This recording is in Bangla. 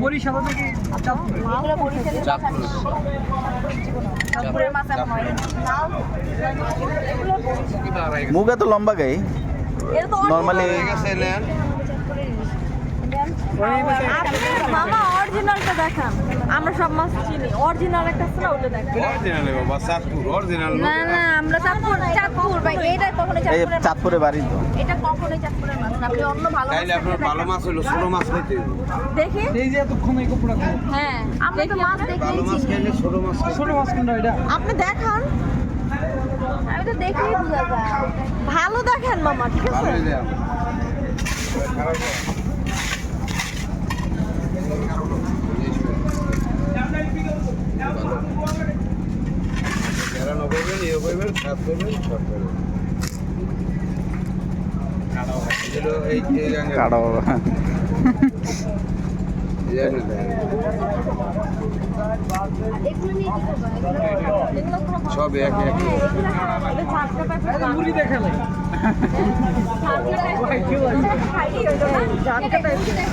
বরিশাল থেকে মুগ এত লম্বা গাই নর্মালি মামা অরিজিনালটা দেখান আমরা সব মাছ চিনি অরিজিনাল একটা আছে না ওটা দেখান অরিজিনাল বাবা চাঁদপুর অরিজিনাল না না আমরা চাঁদপুর ভাই এটা কখনোই এই চাঁদপুরের চাঁদপুরে বাড়ি তো এটা কখনোই চাঁদপুরের মাছ না আপনি অন্য ভালো তাইলে আপনার ভালো মাছ হলো ছোট মাছ খাইতে হবে। দেখি এই যে এতক্ষণ এই কপড়া হ্যাঁ আমরা তো মাছ ভালো দেখেই মাছ চিনি খাইলে ছোট মাছ খাইতে ছোট মাছ কোনটা এটা আপনি দেখান আমি তো দেখেই বুঝা যায় ভালো দেখেন মামা ঠিক আছে ভালোই দেয় যারা নববেন ইয়ে করবেন সাত করবেন সব করবেন এই গাঙ্গে কাটা এগুলো নিয়ে কি করবেন এগুলো কোনো সব এক এক মুড়ি দেখালে ঝাঁকা টাইপের খাইই হইলো না